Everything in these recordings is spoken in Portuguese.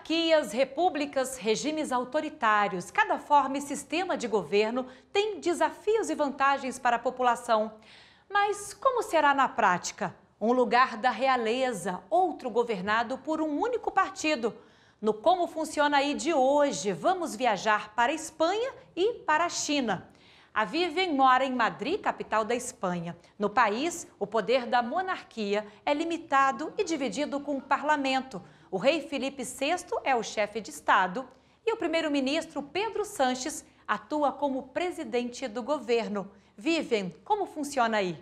Monarquias, repúblicas, regimes autoritários, cada forma e sistema de governo tem desafios e vantagens para a população. Mas como será na prática? Um lugar da realeza, outro governado por um único partido. No Como Funciona Aí de hoje, vamos viajar para a Espanha e para a China. A Vivian mora em Madrid, capital da Espanha. No país, o poder da monarquia é limitado e dividido com o parlamento. O rei Felipe VI é o chefe de Estado e o primeiro-ministro Pedro Sánchez atua como presidente do governo. Vivian, como funciona aí?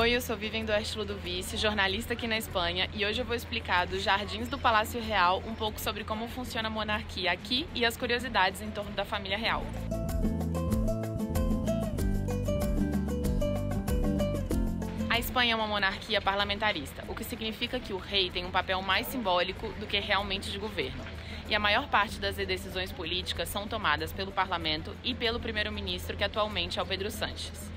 Oi, eu sou Vivian do Estilo do Vice, jornalista aqui na Espanha, e hoje eu vou explicar dos jardins do Palácio Real um pouco sobre como funciona a monarquia aqui e as curiosidades em torno da família real. A Espanha é uma monarquia parlamentarista, o que significa que o rei tem um papel mais simbólico do que realmente de governo. E a maior parte das decisões políticas são tomadas pelo parlamento e pelo primeiro-ministro, que atualmente é o Pedro Sánchez.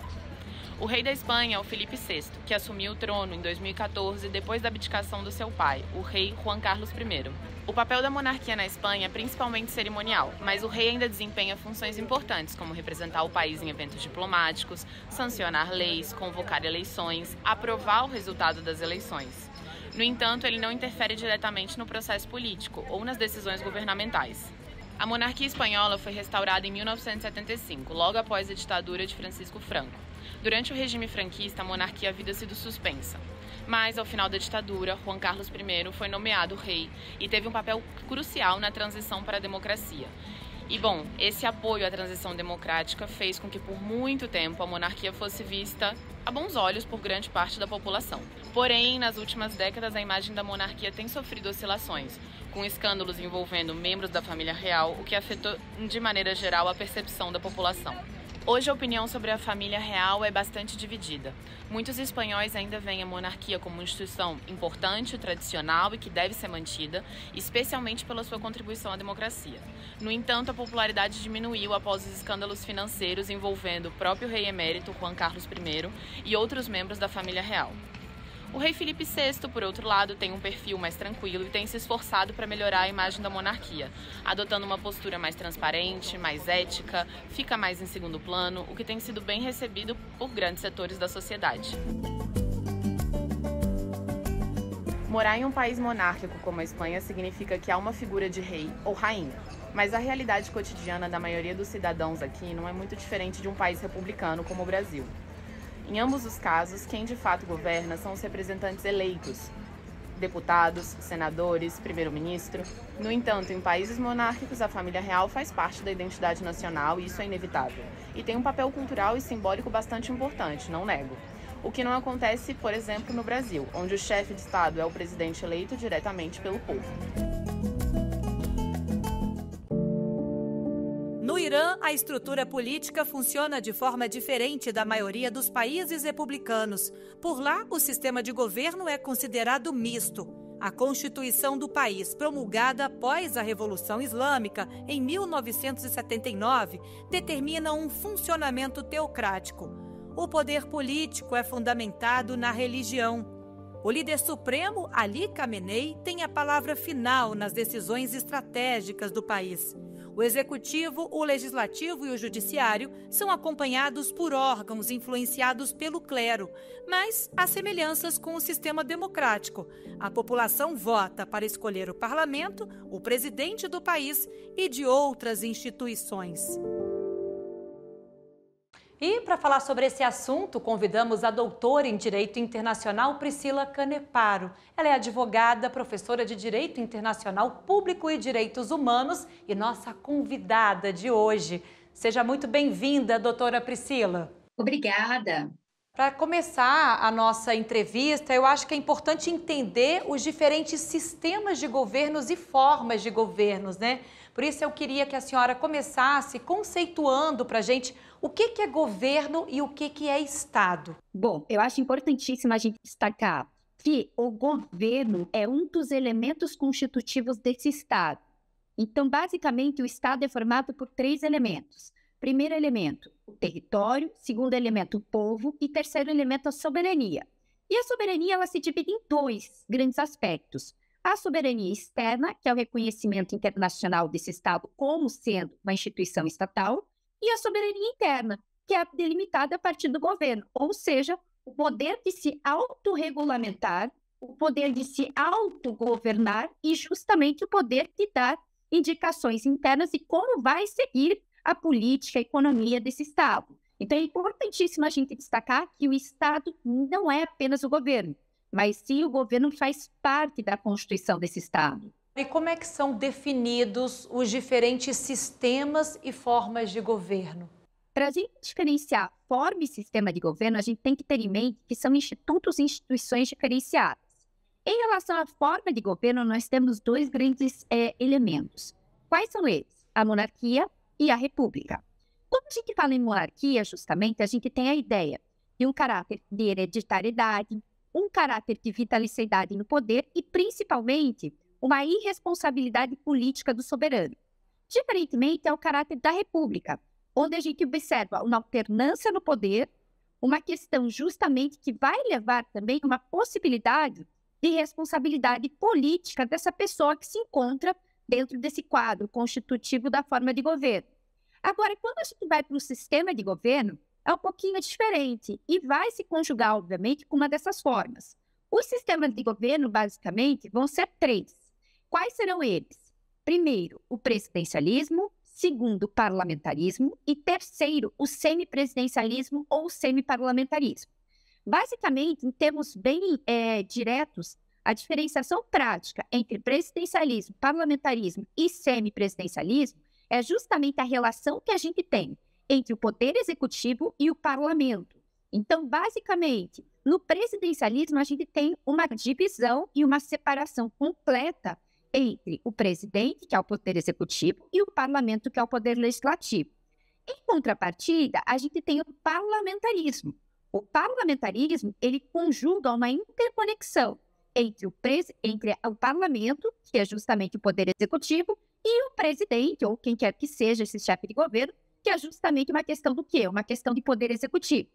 O rei da Espanha é o Felipe VI, que assumiu o trono em 2014 depois da abdicação do seu pai, o rei Juan Carlos I. O papel da monarquia na Espanha é principalmente cerimonial, mas o rei ainda desempenha funções importantes, como representar o país em eventos diplomáticos, sancionar leis, convocar eleições, aprovar o resultado das eleições. No entanto, ele não interfere diretamente no processo político ou nas decisões governamentais. A monarquia espanhola foi restaurada em 1975, logo após a ditadura de Francisco Franco. Durante o regime franquista, a monarquia havia sido suspensa. Mas, ao final da ditadura, Juan Carlos I foi nomeado rei e teve um papel crucial na transição para a democracia. E, bom, esse apoio à transição democrática fez com que, por muito tempo, a monarquia fosse vista a bons olhos por grande parte da população. Porém, nas últimas décadas, a imagem da monarquia tem sofrido oscilações, com escândalos envolvendo membros da família real, o que afetou, de maneira geral, a percepção da população. Hoje a opinião sobre a família real é bastante dividida. Muitos espanhóis ainda veem a monarquia como uma instituição importante, tradicional e que deve ser mantida, especialmente pela sua contribuição à democracia. No entanto, a popularidade diminuiu após os escândalos financeiros envolvendo o próprio rei emérito, Juan Carlos I, e outros membros da família real. O rei Felipe VI, por outro lado, tem um perfil mais tranquilo e tem se esforçado para melhorar a imagem da monarquia, adotando uma postura mais transparente, mais ética, fica mais em segundo plano, o que tem sido bem recebido por grandes setores da sociedade. Morar em um país monárquico como a Espanha significa que há uma figura de rei ou rainha, mas a realidade cotidiana da maioria dos cidadãos aqui não é muito diferente de um país republicano como o Brasil. Em ambos os casos, quem de fato governa são os representantes eleitos, deputados, senadores, primeiro-ministro. No entanto, em países monárquicos, a família real faz parte da identidade nacional e isso é inevitável. E tem um papel cultural e simbólico bastante importante, não nego. O que não acontece, por exemplo, no Brasil, onde o chefe de Estado é o presidente eleito diretamente pelo povo. No Irã, a estrutura política funciona de forma diferente da maioria dos países republicanos. Por lá, o sistema de governo é considerado misto. A Constituição do país, promulgada após a Revolução Islâmica em 1979, determina um funcionamento teocrático. O poder político é fundamentado na religião. O líder supremo, Ali Khamenei, tem a palavra final nas decisões estratégicas do país. O executivo, o legislativo e o judiciário são acompanhados por órgãos influenciados pelo clero, mas há semelhanças com o sistema democrático. A população vota para escolher o parlamento, o presidente do país e de outras instituições. E para falar sobre esse assunto, convidamos a doutora em Direito Internacional Priscila Caneparo. Ela é advogada, professora de Direito Internacional Público e Direitos Humanos e nossa convidada de hoje. Seja muito bem-vinda, doutora Priscila. Obrigada. Para começar a nossa entrevista, eu acho que é importante entender os diferentes sistemas de governos e formas de governos, né? Por isso eu queria que a senhora começasse conceituando para a gente o que é governo e o que é Estado. Bom, eu acho importantíssimo a gente destacar que o governo é um dos elementos constitutivos desse Estado. Então, basicamente, o Estado é formado por 3 elementos. Primeiro elemento, o território. Segundo elemento, o povo. E terceiro elemento, a soberania. E a soberania ela se divide em 2 grandes aspectos. A soberania externa, que é o reconhecimento internacional desse Estado como sendo uma instituição estatal, e a soberania interna, que é delimitada a partir do governo, ou seja, o poder de se autorregulamentar, o poder de se autogovernar e justamente o poder de dar indicações internas de como vai seguir a política, a economia desse Estado. Então é importantíssimo a gente destacar que o Estado não é apenas o governo, mas sim o governo faz parte da constituição desse Estado. E como é que são definidos os diferentes sistemas e formas de governo? Para a gente diferenciar forma e sistema de governo, a gente tem que ter em mente que são institutos e instituições diferenciadas. Em relação à forma de governo, nós temos 2 grandes elementos. Quais são eles? A monarquia e a república. Quando a gente fala em monarquia, justamente, a gente tem a ideia de um caráter de hereditariedade, um caráter de vitaliciedade no poder e, principalmente, uma irresponsabilidade política do soberano. Diferentemente, é o caráter da república, onde a gente observa uma alternância no poder, uma questão justamente que vai levar também uma possibilidade de responsabilidade política dessa pessoa que se encontra dentro desse quadro constitutivo da forma de governo. Agora, quando a gente vai para o sistema de governo, é um pouquinho diferente e vai se conjugar, obviamente, com uma dessas formas. Os sistemas de governo, basicamente, vão ser 3. Quais serão eles? Primeiro, o presidencialismo. Segundo, o parlamentarismo. E terceiro, o semipresidencialismo ou semiparlamentarismo. Basicamente, em termos bem diretos, a diferenciação prática entre presidencialismo, parlamentarismo e semipresidencialismo é justamente a relação que a gente tem entre o poder executivo e o parlamento. Então, basicamente, no presidencialismo, a gente tem uma divisão e uma separação completa entre o presidente, que é o poder executivo, e o parlamento, que é o poder legislativo. Em contrapartida, a gente tem o parlamentarismo. O parlamentarismo, ele conjuga uma interconexão entre o parlamento, que é justamente o poder executivo, e o presidente, ou quem quer que seja esse chefe de governo, que é justamente uma questão do quê? Uma questão de poder executivo.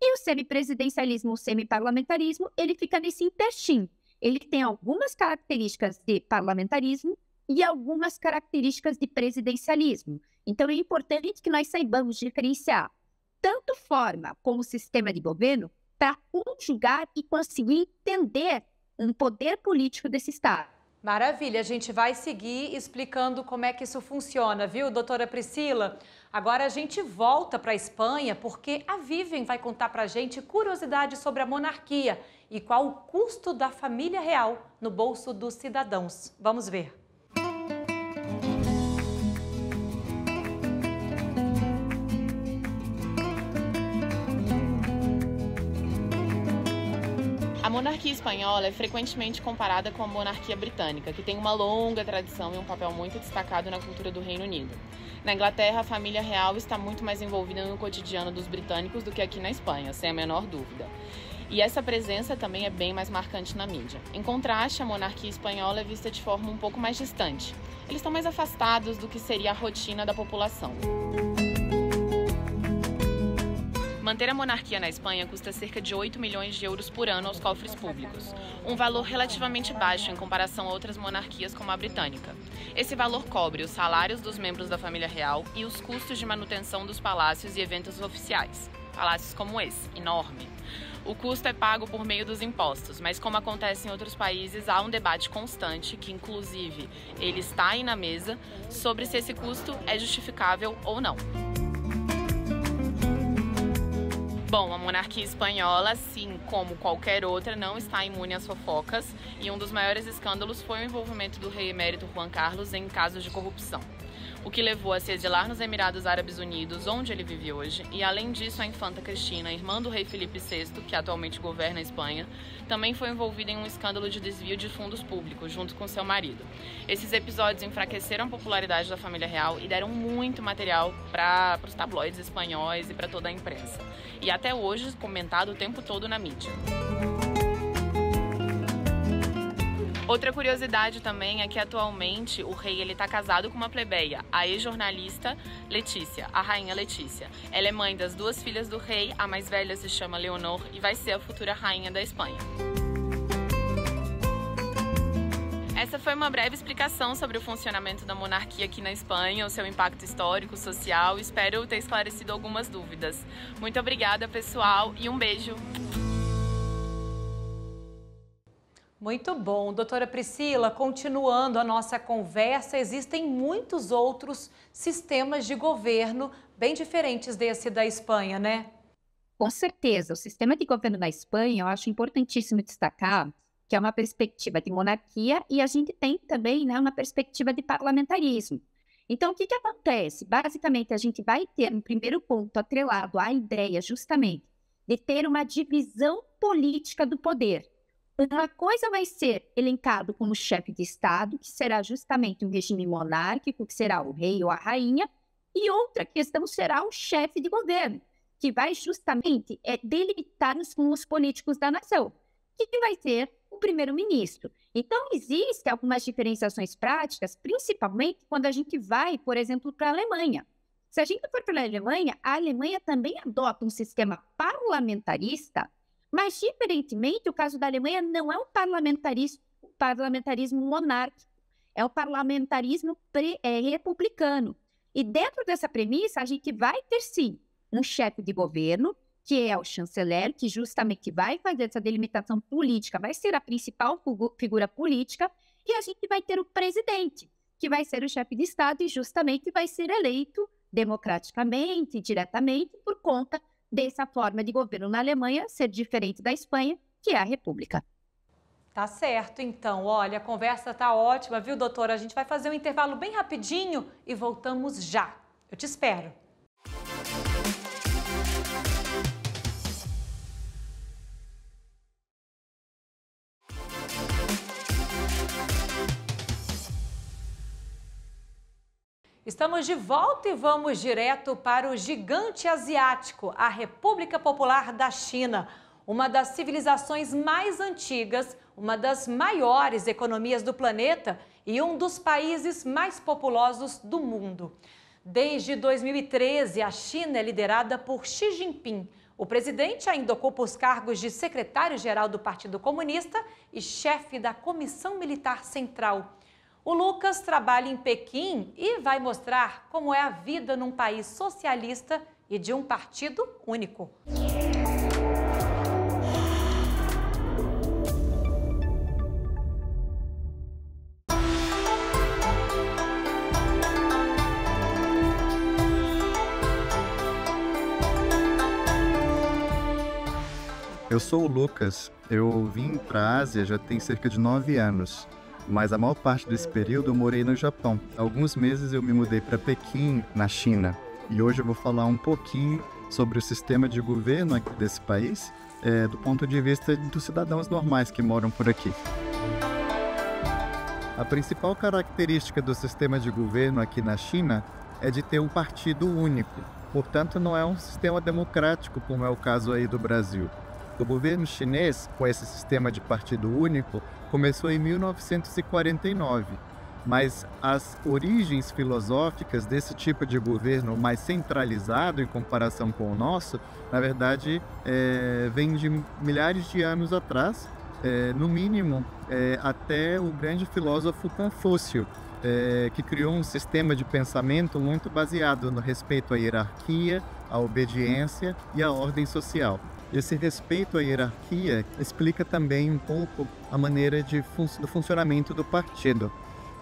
E o semipresidencialismo, o semiparlamentarismo, ele fica nesse intestino. Ele tem algumas características de parlamentarismo e algumas características de presidencialismo. Então, é importante que nós saibamos diferenciar tanto forma como sistema de governo para conjugar e conseguir entender um poder político desse Estado. Maravilha, a gente vai seguir explicando como é que isso funciona, viu, doutora Priscila? Agora a gente volta para a Espanha porque a Vivian vai contar para a gente curiosidades sobre a monarquia e qual o custo da família real no bolso dos cidadãos. Vamos ver. A monarquia espanhola é frequentemente comparada com a monarquia britânica, que tem uma longa tradição e um papel muito destacado na cultura do Reino Unido. Na Inglaterra, a família real está muito mais envolvida no cotidiano dos britânicos do que aqui na Espanha, sem a menor dúvida. E essa presença também é bem mais marcante na mídia. Em contraste, a monarquia espanhola é vista de forma um pouco mais distante. Eles estão mais afastados do que seria a rotina da população. Manter a monarquia na Espanha custa cerca de 8 milhões de euros por ano aos cofres públicos, um valor relativamente baixo em comparação a outras monarquias como a britânica. Esse valor cobre os salários dos membros da família real e os custos de manutenção dos palácios e eventos oficiais. Palácios como esse, enorme. O custo é pago por meio dos impostos, mas como acontece em outros países, há um debate constante, que inclusive ele está aí na mesa, sobre se esse custo é justificável ou não. Bom, a monarquia espanhola, assim como qualquer outra, não está imune às fofocas e um dos maiores escândalos foi o envolvimento do rei emérito Juan Carlos em casos de corrupção, o que levou a se exilar nos Emirados Árabes Unidos, onde ele vive hoje, e além disso a infanta Cristina, irmã do rei Felipe VI, que atualmente governa a Espanha, também foi envolvida em um escândalo de desvio de fundos públicos, junto com seu marido. Esses episódios enfraqueceram a popularidade da família real e deram muito material para os tabloides espanhóis e para toda a imprensa. E até hoje comentado o tempo todo na mídia. Outra curiosidade também é que atualmente o rei está casado com uma plebeia, a ex-jornalista Letícia, a rainha Letícia. Ela é mãe das 2 filhas do rei, a mais velha se chama Leonor e vai ser a futura rainha da Espanha. Essa foi uma breve explicação sobre o funcionamento da monarquia aqui na Espanha, o seu impacto histórico, social. Espero ter esclarecido algumas dúvidas. Muito obrigada, pessoal, e um beijo! Muito bom. Doutora Priscila, continuando a nossa conversa, existem muitos outros sistemas de governo bem diferentes desse da Espanha, né? Com certeza. O sistema de governo da Espanha, eu acho importantíssimo destacar que é uma perspectiva de monarquia e a gente tem também, né, uma perspectiva de parlamentarismo. Então, o que acontece? Basicamente, a gente vai ter um primeiro ponto atrelado à ideia justamente de ter uma divisão política do poder. Uma coisa vai ser elencado como chefe de Estado, que será justamente um regime monárquico, que será o rei ou a rainha, e outra questão será o chefe de governo, que vai justamente delimitar os rumos políticos da nação, que vai ser o primeiro-ministro. Então, existem algumas diferenciações práticas, principalmente quando a gente vai, por exemplo, para a Alemanha. Se a gente for para a Alemanha também adota um sistema parlamentarista, mas, diferentemente, o caso da Alemanha não é um parlamentarismo monárquico, é um parlamentarismo republicano. E dentro dessa premissa, a gente vai ter, sim, um chefe de governo, que é o chanceler, que justamente vai fazer essa delimitação política, vai ser a principal figura política, e a gente vai ter o presidente, que vai ser o chefe de Estado e justamente vai ser eleito democraticamente, diretamente, por conta dessa forma de governo na Alemanha ser diferente da Espanha, que é a República. Tá certo, então. Olha, a conversa tá ótima, viu, doutora? A gente vai fazer um intervalo bem rapidinho e voltamos já. Eu te espero. Estamos de volta e vamos direto para o gigante asiático, a República Popular da China, uma das civilizações mais antigas, uma das maiores economias do planeta e um dos países mais populosos do mundo. Desde 2013, a China é liderada por Xi Jinping. O presidente ainda ocupa os cargos de secretário-geral do Partido Comunista e chefe da Comissão Militar Central. O Lucas trabalha em Pequim e vai mostrar como é a vida num país socialista e de um partido único. Eu sou o Lucas, eu vim para a Ásia já tem cerca de 9 anos, mas a maior parte desse período eu morei no Japão. Há alguns meses eu me mudei para Pequim, na China, e hoje eu vou falar um pouquinho sobre o sistema de governo aqui desse país, do ponto de vista dos cidadãos normais que moram por aqui. A principal característica do sistema de governo aqui na China é de ter um partido único, portanto não é um sistema democrático como é o caso aí do Brasil. O governo chinês, com esse sistema de partido único, começou em 1949, mas as origens filosóficas desse tipo de governo mais centralizado em comparação com o nosso, na verdade, vem de milhares de anos atrás, no mínimo até o grande filósofo Confúcio, que criou um sistema de pensamento muito baseado no respeito à hierarquia, à obediência e à ordem social. Esse respeito à hierarquia explica também um pouco a maneira do funcionamento do partido.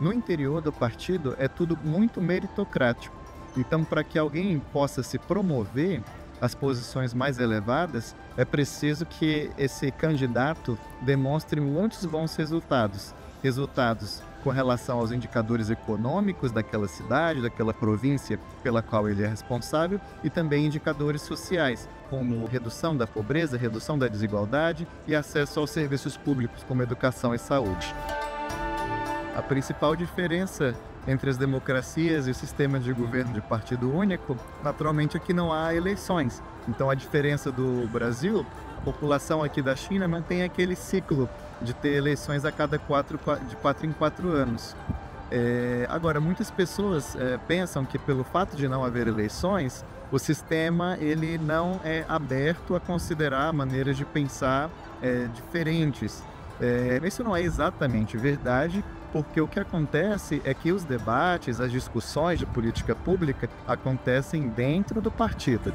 No interior do partido é tudo muito meritocrático. Então, para que alguém possa se promover às posições mais elevadas, é preciso que esse candidato demonstre muitos bons resultados. Resultados com relação aos indicadores econômicos daquela cidade, daquela província pela qual ele é responsável, e também indicadores sociais, como redução da pobreza, redução da desigualdade e acesso aos serviços públicos como educação e saúde. A principal diferença entre as democracias e o sistema de governo de partido único, naturalmente aqui não há eleições. Então, a diferença do Brasil, a população aqui da China mantém aquele ciclo de ter eleições a cada 4 em 4 anos. Agora, muitas pessoas pensam que pelo fato de não haver eleições, o sistema ele não é aberto a considerar maneiras de pensar diferentes. Isso não é exatamente verdade, porque o que acontece é que os debates, as discussões de política pública acontecem dentro do partido.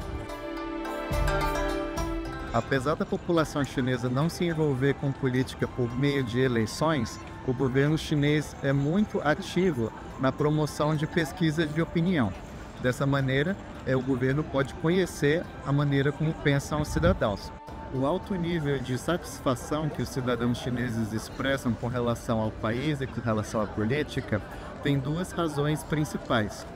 Apesar da população chinesa não se envolver com política por meio de eleições, o governo chinês é muito ativo na promoção de pesquisas de opinião. Dessa maneira, o governo pode conhecer a maneira como pensam os cidadãos. O alto nível de satisfação que os cidadãos chineses expressam com relação ao país e com relação à política tem 2 razões principais.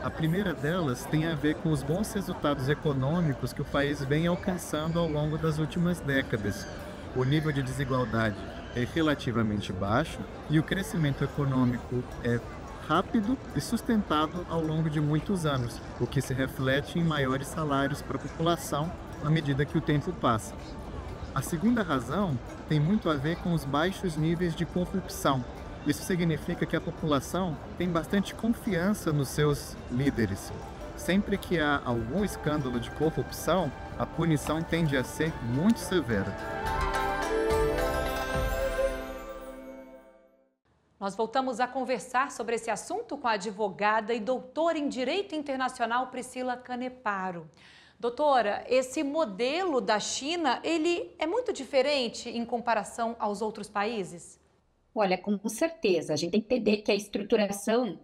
A primeira delas tem a ver com os bons resultados econômicos que o país vem alcançando ao longo das últimas décadas. O nível de desigualdade é relativamente baixo e o crescimento econômico é rápido e sustentado ao longo de muitos anos, o que se reflete em maiores salários para a população à medida que o tempo passa. A segunda razão tem muito a ver com os baixos níveis de corrupção. Isso significa que a população tem bastante confiança nos seus líderes. Sempre que há algum escândalo de corrupção, a punição tende a ser muito severa. Nós voltamos a conversar sobre esse assunto com a advogada e doutora em Direito Internacional Priscila Caneparo. Doutora, esse modelo da China, ele é muito diferente em comparação aos outros países? Olha, com certeza. A gente tem que entender que a estruturação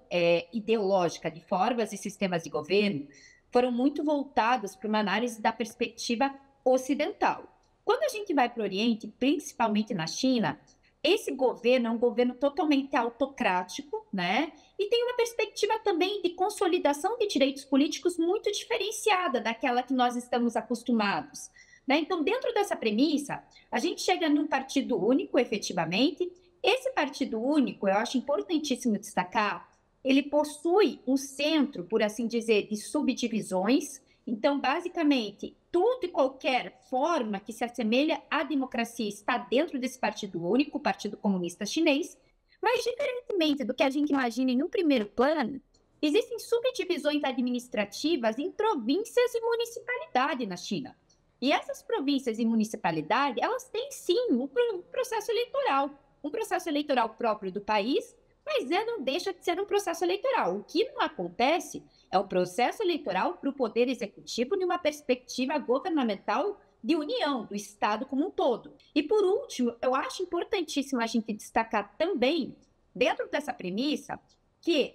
ideológica de formas e sistemas de governo foram muito voltados para uma análise da perspectiva ocidental. Quando a gente vai para o Oriente, principalmente na China, esse governo é um governo totalmente autocrático, né? E tem uma perspectiva também de consolidação de direitos políticos muito diferenciada daquela que nós estamos acostumados, né? Então, dentro dessa premissa, a gente chega num partido único, efetivamente. Esse partido único, eu acho importantíssimo destacar, ele possui um centro, por assim dizer, de subdivisões. Então, basicamente, tudo e qualquer forma que se assemelha à democracia está dentro desse partido único, o Partido Comunista Chinês, mas, diferentemente do que a gente imagina em um primeiro plano, existem subdivisões administrativas em províncias e municipalidade na China. E essas províncias e municipalidade, elas têm sim um processo eleitoral próprio do país, mas não deixa de ser um processo eleitoral. O que não acontece é o processo eleitoral para o Poder Executivo de uma perspectiva governamental de união, do Estado como um todo. E, por último, eu acho importantíssimo a gente destacar também, dentro dessa premissa, que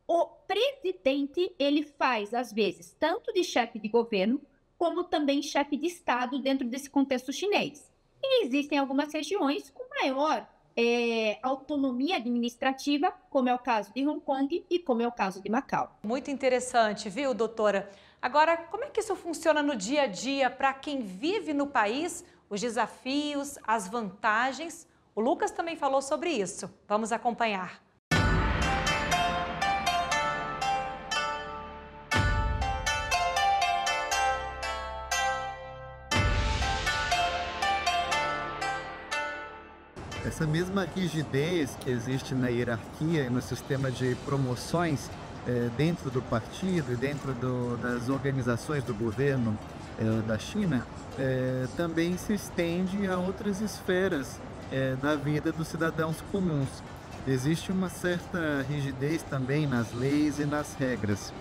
o presidente, ele faz, às vezes, tanto de chefe de governo, como também chefe de Estado dentro desse contexto chinês. E existem algumas regiões com maior autonomia administrativa, como é o caso de Hong Kong e como é o caso de Macau. Muito interessante, viu, doutora? Agora, como é que isso funciona no dia a dia para quem vive no país, os desafios, as vantagens? O Lucas também falou sobre isso. Vamos acompanhar. Essa mesma rigidez que existe na hierarquia e no sistema de promoções dentro do partido e dentro das organizações do governo da China também se estende a outras esferas da vida dos cidadãos comuns. Existe uma certa rigidez também nas leis e nas regras.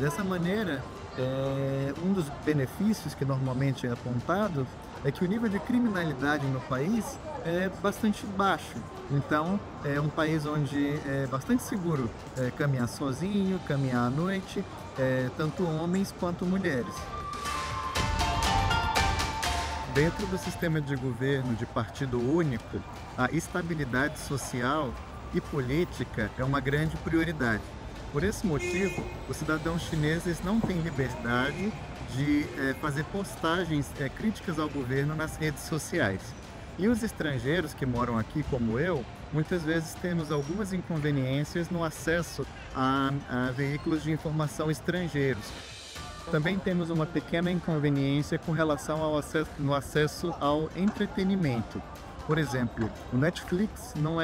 Dessa maneira, um dos benefícios que normalmente é apontado é que o nível de criminalidade no país é bastante baixo. Então, é um país onde é bastante seguro caminhar sozinho, caminhar à noite, tanto homens quanto mulheres. Dentro do sistema de governo de partido único, a estabilidade social e política é uma grande prioridade. Por esse motivo, os cidadãos chineses não têm liberdade de fazer postagens críticas ao governo nas redes sociais. E os estrangeiros que moram aqui, como eu, muitas vezes temos algumas inconveniências no acesso a veículos de informação estrangeiros. Também temos uma pequena inconveniência com relação ao acesso ao entretenimento. Por exemplo, o Netflix não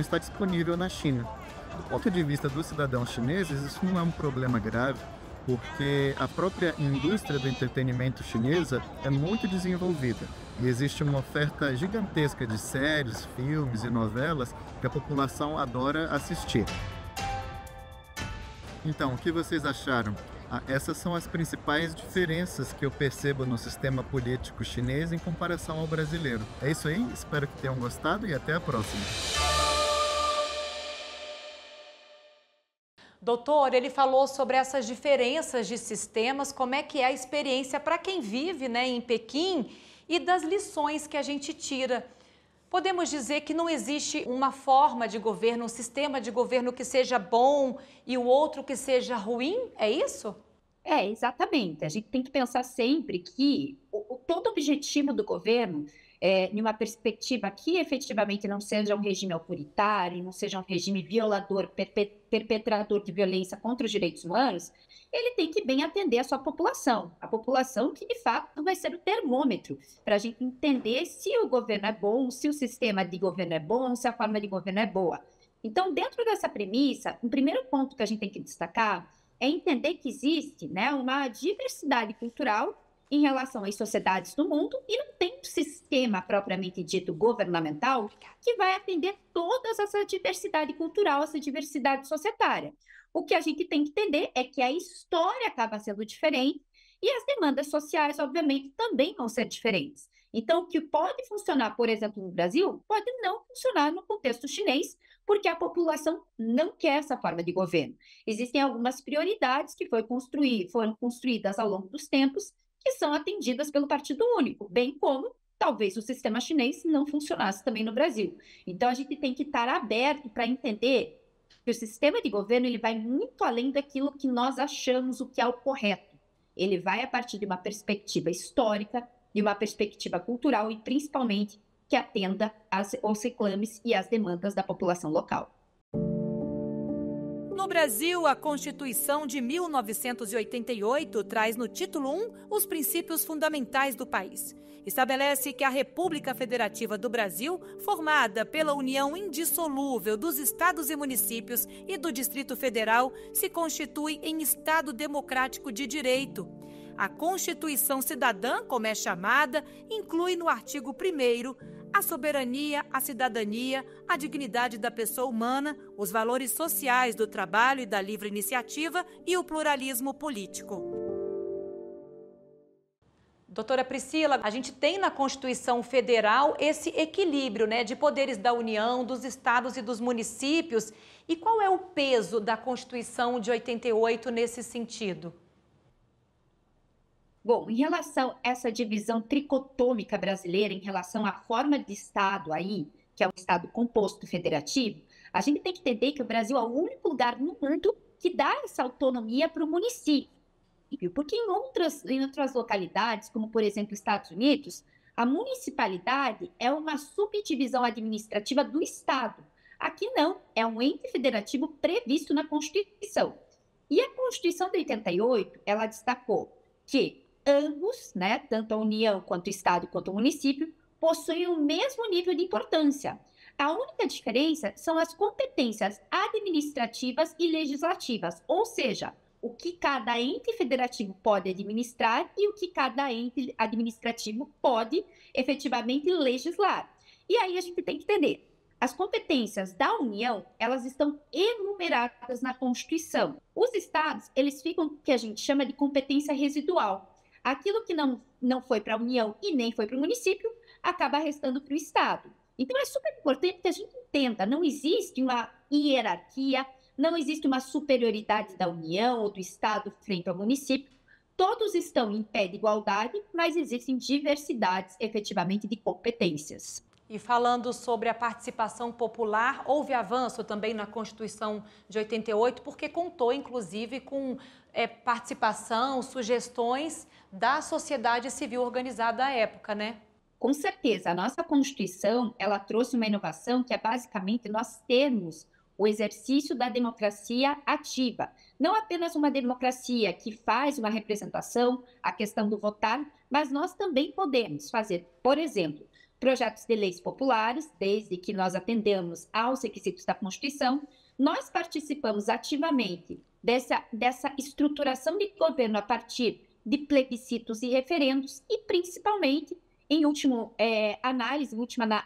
está disponível na China. Do ponto de vista dos cidadãos chineses, isso não é um problema grave, porque a própria indústria do entretenimento chinesa é muito desenvolvida e existe uma oferta gigantesca de séries, filmes e novelas que a população adora assistir. Então, o que vocês acharam? Essas são as principais diferenças que eu percebo no sistema político chinês em comparação ao brasileiro. É isso aí, espero que tenham gostado e até a próxima. Doutor, ele falou sobre essas diferenças de sistemas, como é que é a experiência para quem vive, né, em Pequim e das lições que a gente tira. Podemos dizer que não existe uma forma de governo, um sistema de governo que seja bom e o outro que seja ruim? É isso? É, exatamente. A gente tem que pensar sempre que todo objetivo do governo, em uma perspectiva que efetivamente não seja um regime autoritário, não seja um regime violador, perpetrador de violência contra os direitos humanos, ele tem que bem atender a sua população. A população que, de fato, vai ser o termômetro para a gente entender se o governo é bom, se o sistema de governo é bom, se a forma de governo é boa. Então, dentro dessa premissa, um primeiro ponto que a gente tem que destacar é entender que existe, né, uma diversidade cultural em relação às sociedades do mundo e não tem um sistema propriamente dito governamental que vai atender toda essa diversidade cultural, essa diversidade societária. O que a gente tem que entender é que a história acaba sendo diferente e as demandas sociais, obviamente, também vão ser diferentes. Então, o que pode funcionar, por exemplo, no Brasil, pode não funcionar no contexto chinês, porque a população não quer essa forma de governo. Existem algumas prioridades que foram construídas ao longo dos tempos, que são atendidas pelo Partido Único, bem como talvez o sistema chinês não funcionasse também no Brasil. Então, a gente tem que estar aberto para entender que o sistema de governo ele vai muito além daquilo que nós achamos o que é o correto. Ele vai a partir de uma perspectiva histórica, de uma perspectiva cultural e, principalmente, que atenda aos reclames e às demandas da população local. No Brasil, a Constituição de 1988 traz no título 1 os princípios fundamentais do país. Estabelece que a República Federativa do Brasil, formada pela união indissolúvel dos estados e municípios e do Distrito Federal, se constitui em Estado democrático de direito. A Constituição Cidadã, como é chamada, inclui no artigo 1º a soberania, a cidadania, a dignidade da pessoa humana, os valores sociais do trabalho e da livre iniciativa e o pluralismo político. Doutora Priscila, a gente tem na Constituição Federal esse equilíbrio, né, de poderes da União, dos estados e dos municípios. E qual é o peso da Constituição de 88 nesse sentido? Bom, em relação a essa divisão tricotômica brasileira, em relação à forma de Estado aí, que é um Estado composto federativo, a gente tem que entender que o Brasil é o único lugar no mundo que dá essa autonomia para o município. Porque em outras localidades, como por exemplo Estados Unidos, a municipalidade é uma subdivisão administrativa do Estado. Aqui não, é um ente federativo previsto na Constituição. E a Constituição de 88, ela destacou que ambos, né, tanto a União quanto o Estado quanto o município, possuem o mesmo nível de importância. A única diferença são as competências administrativas e legislativas, ou seja, o que cada ente federativo pode administrar e o que cada ente administrativo pode efetivamente legislar. E aí a gente tem que entender, as competências da União, elas estão enumeradas na Constituição. Os estados, eles ficam o que a gente chama de competência residual. Aquilo que não foi para a União e nem foi para o município, acaba restando para o Estado. Então, é super importante que a gente entenda, não existe uma hierarquia, não existe uma superioridade da União ou do Estado frente ao município. Todos estão em pé de igualdade, mas existem diversidades, efetivamente, de competências. E falando sobre a participação popular, houve avanço também na Constituição de 88, porque contou, inclusive, com participação, sugestões da sociedade civil organizada à época, né? Com certeza, a nossa Constituição, ela trouxe uma inovação que é basicamente nós termos o exercício da democracia ativa. Não apenas uma democracia que faz uma representação, a questão do votar, mas nós também podemos fazer, por exemplo, projetos de leis populares, desde que nós atendamos aos requisitos da Constituição. Nós participamos ativamente dessa estruturação de governo a partir de plebiscitos e referendos e, principalmente, em última análise,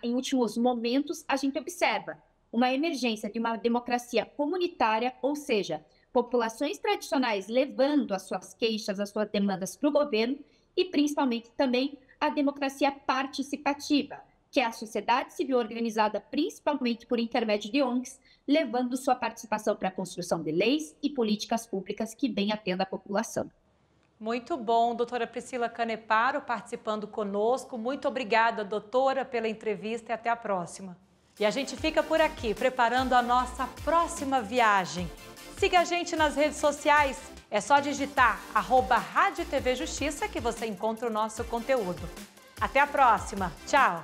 em últimos momentos, a gente observa uma emergência de uma democracia comunitária, ou seja, populações tradicionais levando as suas queixas, as suas demandas para o governo e, principalmente, também a democracia participativa, que é a sociedade civil organizada principalmente por intermédio de ONGs, levando sua participação para a construção de leis e políticas públicas que bem atendam a população. Muito bom, doutora Priscila Caneparo participando conosco. Muito obrigada, doutora, pela entrevista e até a próxima. E a gente fica por aqui, preparando a nossa próxima viagem. Siga a gente nas redes sociais, é só digitar @Rádio TV Justiça que você encontra o nosso conteúdo. Até a próxima, tchau!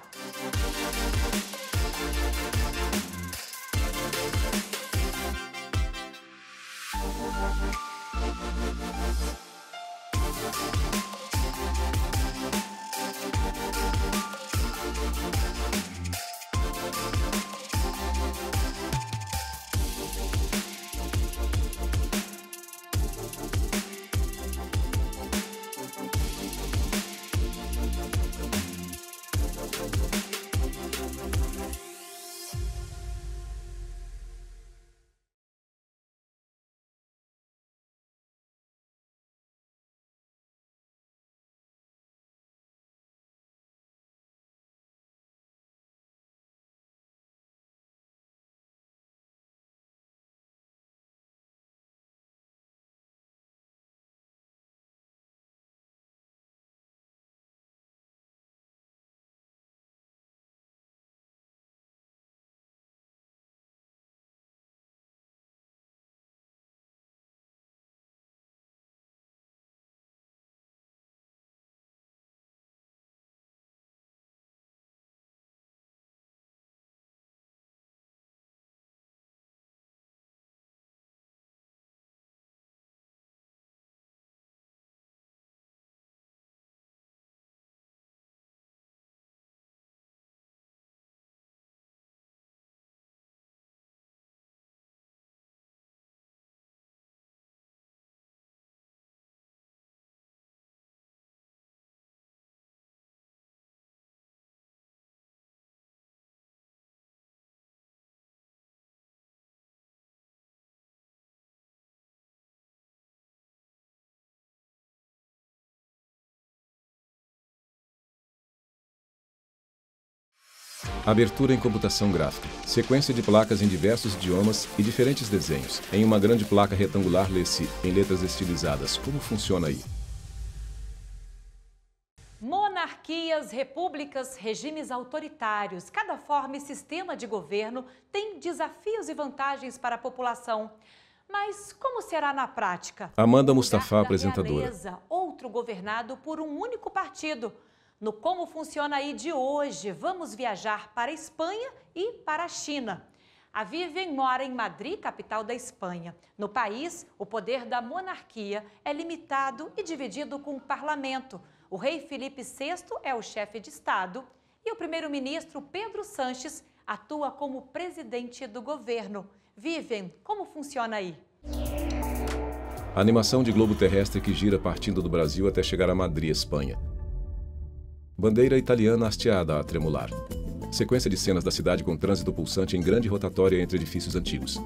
Abertura em computação gráfica. Sequência de placas em diversos idiomas e diferentes desenhos. Em uma grande placa retangular lê-se, em letras estilizadas. Como funciona aí? Monarquias, repúblicas, regimes autoritários. Cada forma e sistema de governo tem desafios e vantagens para a população. Mas como será na prática? Amanda Mustafa, apresentadora. Realeza, outro governado por um único partido. No Como Funciona Aí de hoje, vamos viajar para a Espanha e para a China. A Vivian mora em Madrid, capital da Espanha. No país, o poder da monarquia é limitado e dividido com o parlamento. O rei Felipe VI é o chefe de Estado e o primeiro-ministro Pedro Sánchez atua como presidente do governo. Vivian, como funciona aí? A animação de globo terrestre que gira partindo do Brasil até chegar a Madrid, Espanha. Bandeira italiana hasteada a tremular. Sequência de cenas da cidade com trânsito pulsante em grande rotatória entre edifícios antigos.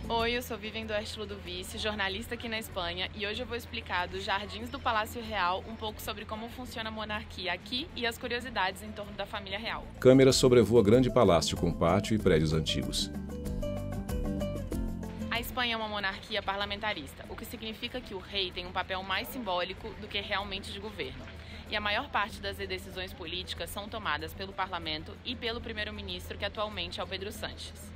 Oi, eu sou Vivian do Oeste Ludovice, jornalista aqui na Espanha, e hoje eu vou explicar dos jardins do Palácio Real um pouco sobre como funciona a monarquia aqui e as curiosidades em torno da família real. Câmera sobrevoa grande palácio com pátio e prédios antigos. A Espanha é uma monarquia parlamentarista, o que significa que o rei tem um papel mais simbólico do que realmente de governo. E a maior parte das decisões políticas são tomadas pelo parlamento e pelo primeiro-ministro, que atualmente é o Pedro Sánchez.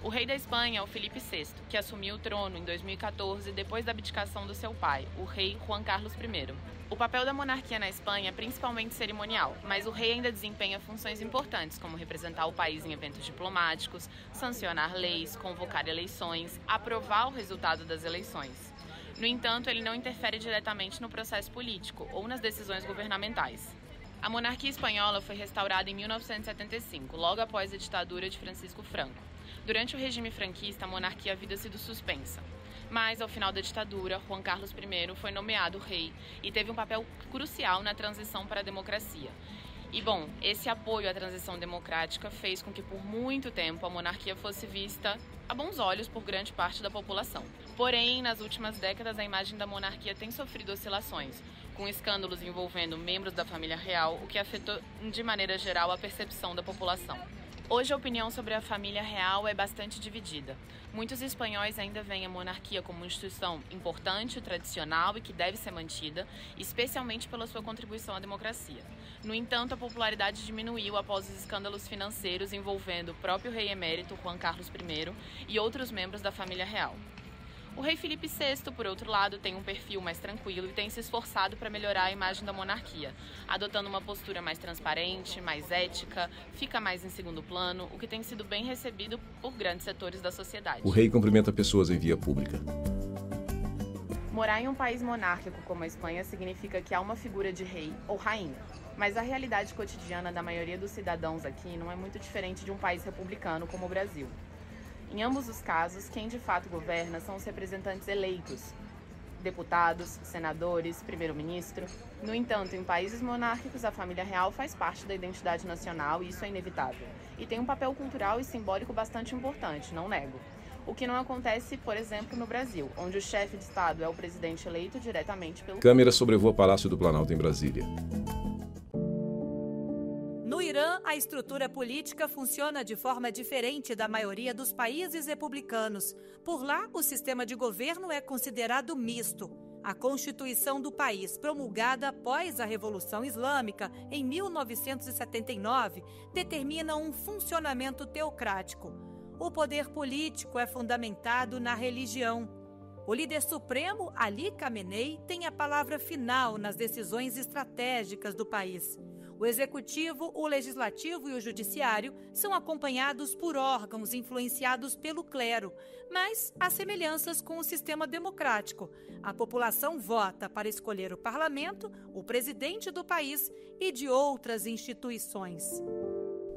O rei da Espanha é o Felipe VI, que assumiu o trono em 2014 depois da abdicação do seu pai, o rei Juan Carlos I. O papel da monarquia na Espanha é principalmente cerimonial, mas o rei ainda desempenha funções importantes, como representar o país em eventos diplomáticos, sancionar leis, convocar eleições, aprovar o resultado das eleições. No entanto, ele não interfere diretamente no processo político ou nas decisões governamentais. A monarquia espanhola foi restaurada em 1975, logo após a ditadura de Francisco Franco. Durante o regime franquista, a monarquia havia sido suspensa. Mas, ao final da ditadura, Juan Carlos I foi nomeado rei e teve um papel crucial na transição para a democracia. E, bom, esse apoio à transição democrática fez com que, por muito tempo, a monarquia fosse vista a bons olhos por grande parte da população. Porém, nas últimas décadas, a imagem da monarquia tem sofrido oscilações, com escândalos envolvendo membros da família real, o que afetou, de maneira geral, a percepção da população. Hoje a opinião sobre a família real é bastante dividida. Muitos espanhóis ainda veem a monarquia como uma instituição importante, tradicional e que deve ser mantida, especialmente pela sua contribuição à democracia. No entanto, a popularidade diminuiu após os escândalos financeiros envolvendo o próprio rei emérito, Juan Carlos I, e outros membros da família real. O rei Felipe VI, por outro lado, tem um perfil mais tranquilo e tem se esforçado para melhorar a imagem da monarquia, adotando uma postura mais transparente, mais ética, fica mais em segundo plano, o que tem sido bem recebido por grandes setores da sociedade. O rei cumprimenta pessoas em via pública. Morar em um país monárquico como a Espanha significa que há uma figura de rei ou rainha, mas a realidade cotidiana da maioria dos cidadãos aqui não é muito diferente de um país republicano como o Brasil. Em ambos os casos, quem de fato governa são os representantes eleitos, deputados, senadores, primeiro-ministro. No entanto, em países monárquicos, a família real faz parte da identidade nacional e isso é inevitável. E tem um papel cultural e simbólico bastante importante, não nego. O que não acontece, por exemplo, no Brasil, onde o chefe de Estado é o presidente eleito diretamente pelo... Câmera sobrevoa Palácio do Planalto em Brasília. No Irã, a estrutura política funciona de forma diferente da maioria dos países republicanos. Por lá, o sistema de governo é considerado misto. A Constituição do país, promulgada após a Revolução Islâmica, em 1979, determina um funcionamento teocrático. O poder político é fundamentado na religião. O líder supremo, Ali Khamenei, tem a palavra final nas decisões estratégicas do país. O executivo, o legislativo e o judiciário são acompanhados por órgãos influenciados pelo clero, mas há semelhanças com o sistema democrático. A população vota para escolher o parlamento, o presidente do país e de outras instituições.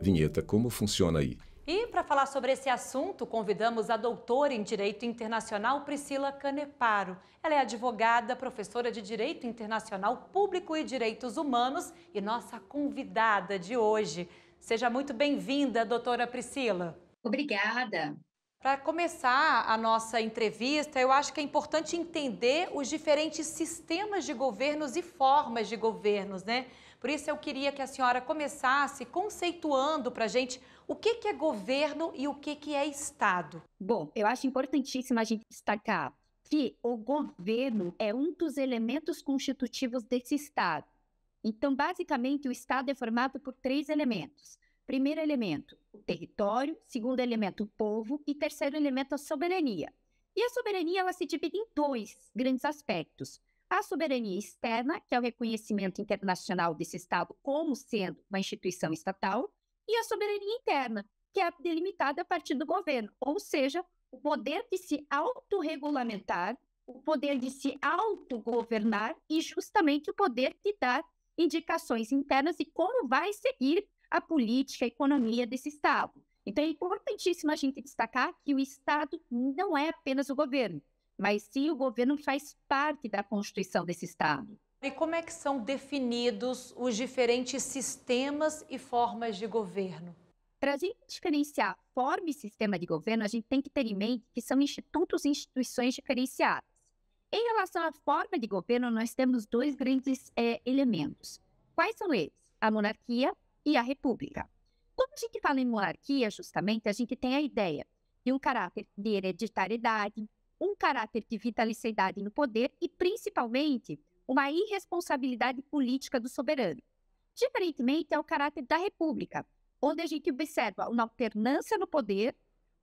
Vinheta, como funciona aí? E para falar sobre esse assunto, convidamos a doutora em Direito Internacional Priscila Caneparo. Ela é advogada, professora de Direito Internacional Público e Direitos Humanos e nossa convidada de hoje. Seja muito bem-vinda, doutora Priscila. Obrigada. Para começar a nossa entrevista, eu acho que é importante entender os diferentes sistemas de governos e formas de governos, né? Por isso eu queria que a senhora começasse conceituando para a gente o que é governo e o que é Estado. Bom, eu acho importantíssimo a gente destacar que o governo é um dos elementos constitutivos desse Estado. Então, basicamente, o Estado é formado por 3 elementos. Primeiro elemento, o território. Segundo elemento, o povo. E terceiro elemento, a soberania. E a soberania ela se divide em 2 grandes aspectos. A soberania externa, que é o reconhecimento internacional desse Estado como sendo uma instituição estatal, e a soberania interna, que é delimitada a partir do governo, ou seja, o poder de se autorregulamentar, o poder de se autogovernar e justamente o poder de dar indicações internas de como vai seguir a política, a economia desse Estado. Então é importantíssimo a gente destacar que o Estado não é apenas o governo, mas sim o governo faz parte da constituição desse Estado. E como é que são definidos os diferentes sistemas e formas de governo? Para a gente diferenciar forma e sistema de governo, a gente tem que ter em mente que são institutos e instituições diferenciadas. Em relação à forma de governo, nós temos 2 grandes elementos. Quais são eles? A monarquia e a república. Quando a gente fala em monarquia, justamente, a gente tem a ideia de um caráter de hereditariedade, um caráter de vitaliciedade no poder e, principalmente, uma irresponsabilidade política do soberano. Diferentemente, é o caráter da república, onde a gente observa uma alternância no poder,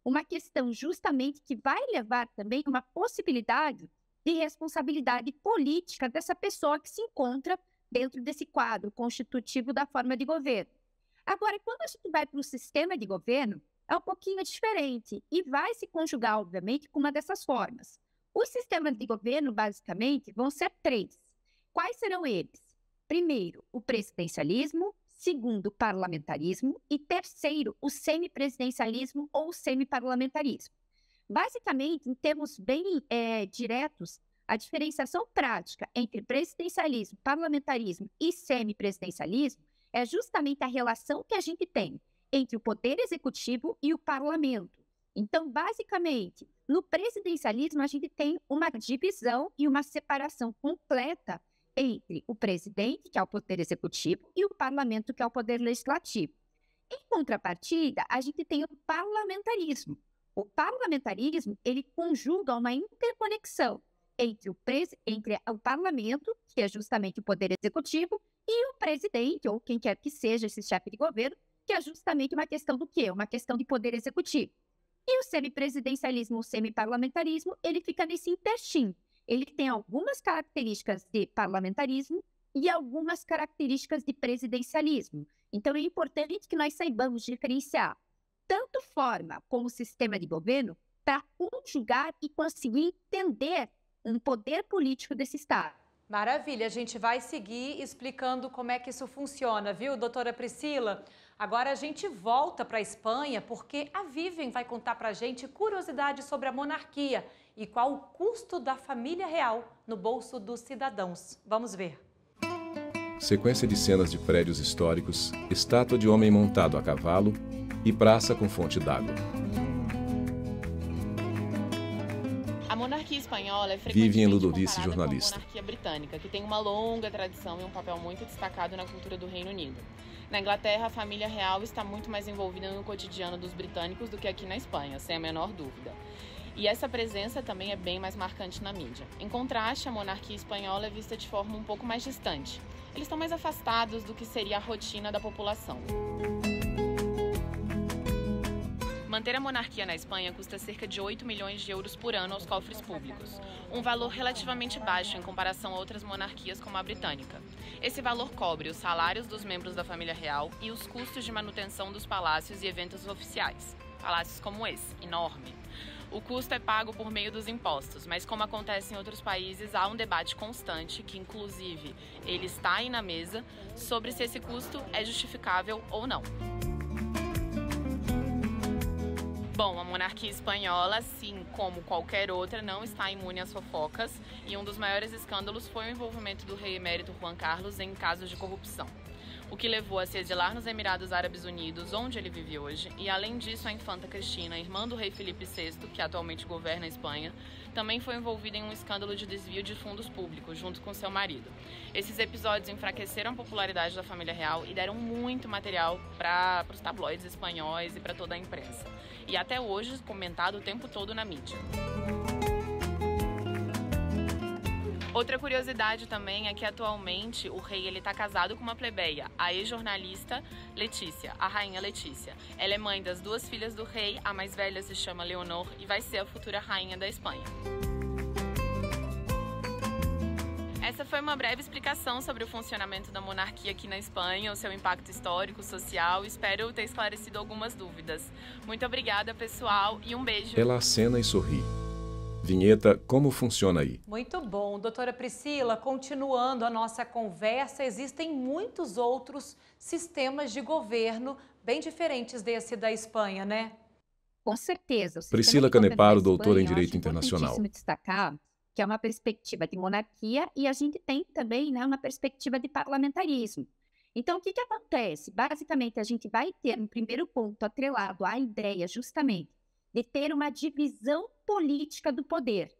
uma questão justamente que vai levar também uma possibilidade de responsabilidade política dessa pessoa que se encontra dentro desse quadro constitutivo da forma de governo. Agora, quando a gente vai para o sistema de governo, é um pouquinho diferente e vai se conjugar, obviamente, com uma dessas formas. Os sistemas de governo, basicamente, vão ser 3. Quais serão eles? Primeiro, o presidencialismo. Segundo, o parlamentarismo. E terceiro, o semipresidencialismo ou semiparlamentarismo. Basicamente, em termos bem diretos, a diferenciação prática entre presidencialismo, parlamentarismo e semipresidencialismo é justamente a relação que a gente tem entre o poder executivo e o parlamento. Então, basicamente, no presidencialismo, a gente tem uma divisão e uma separação completa entre o presidente, que é o poder executivo, e o parlamento, que é o poder legislativo. Em contrapartida, a gente tem o parlamentarismo. O parlamentarismo, ele conjuga uma interconexão entre o parlamento, que é justamente o poder executivo, e o presidente, ou quem quer que seja esse chefe de governo, que é justamente uma questão do quê? Uma questão de poder executivo. E o semipresidencialismo, o semiparlamentarismo, ele fica nesse interstim. Ele tem algumas características de parlamentarismo e algumas características de presidencialismo. Então, é importante que nós saibamos diferenciar tanto forma como sistema de governo para conjugar e conseguir entender um poder político desse Estado. Maravilha, a gente vai seguir explicando como é que isso funciona, viu, doutora Priscila? Agora a gente volta para a Espanha porque a Vivian vai contar para a gente curiosidades sobre a monarquia e qual o custo da família real no bolso dos cidadãos. Vamos ver. Sequência de cenas de prédios históricos, estátua de homem montado a cavalo e praça com fonte d'água. A monarquia espanhola é Vivian frequentemente Ludovice, comparada jornalista. com a monarquia britânica, que tem uma longa tradição e um papel muito destacado na cultura do Reino Unido. Na Inglaterra, a família real está muito mais envolvida no cotidiano dos britânicos do que aqui na Espanha, sem a menor dúvida. E essa presença também é bem mais marcante na mídia. Em contraste, a monarquia espanhola é vista de forma um pouco mais distante. Eles estão mais afastados do que seria a rotina da população. Manter a monarquia na Espanha custa cerca de 8 milhões de euros por ano aos cofres públicos, um valor relativamente baixo em comparação a outras monarquias como a britânica. Esse valor cobre os salários dos membros da família real e os custos de manutenção dos palácios e eventos oficiais. Palácios como esse, enorme. O custo é pago por meio dos impostos, mas como acontece em outros países, há um debate constante, que inclusive ele está aí na mesa, sobre se esse custo é justificável ou não. Bom, a monarquia espanhola, assim como qualquer outra, não está imune às fofocas e um dos maiores escândalos foi o envolvimento do rei emérito Juan Carlos em casos de corrupção, o que levou a se exilar nos Emirados Árabes Unidos, onde ele vive hoje, e além disso a infanta Cristina, irmã do rei Felipe VI, que atualmente governa a Espanha, também foi envolvida em um escândalo de desvio de fundos públicos, junto com seu marido. Esses episódios enfraqueceram a popularidade da família real e deram muito material para os tabloides espanhóis e para toda a imprensa. E até hoje comentado o tempo todo na mídia. Outra curiosidade também é que atualmente o rei está casado com uma plebeia, a ex-jornalista Letícia, a rainha Letícia. Ela é mãe das 2 filhas do rei, a mais velha se chama Leonor e vai ser a futura rainha da Espanha. Essa foi uma breve explicação sobre o funcionamento da monarquia aqui na Espanha, o seu impacto histórico, social. Espero ter esclarecido algumas dúvidas. Muito obrigada, pessoal, e um beijo. Ela acena e sorri. Vinheta Como Funciona Aí. Muito bom. Doutora Priscila, continuando a nossa conversa, existem muitos outros sistemas de governo bem diferentes desse da Espanha, né? Com certeza. Priscila Caneparo, doutora em Direito Internacional. É destacar que é uma perspectiva de monarquia e a gente tem também, né, uma perspectiva de parlamentarismo. Então, o que acontece? Basicamente, a gente vai ter um primeiro ponto atrelado à ideia justamente de ter uma divisão política do poder.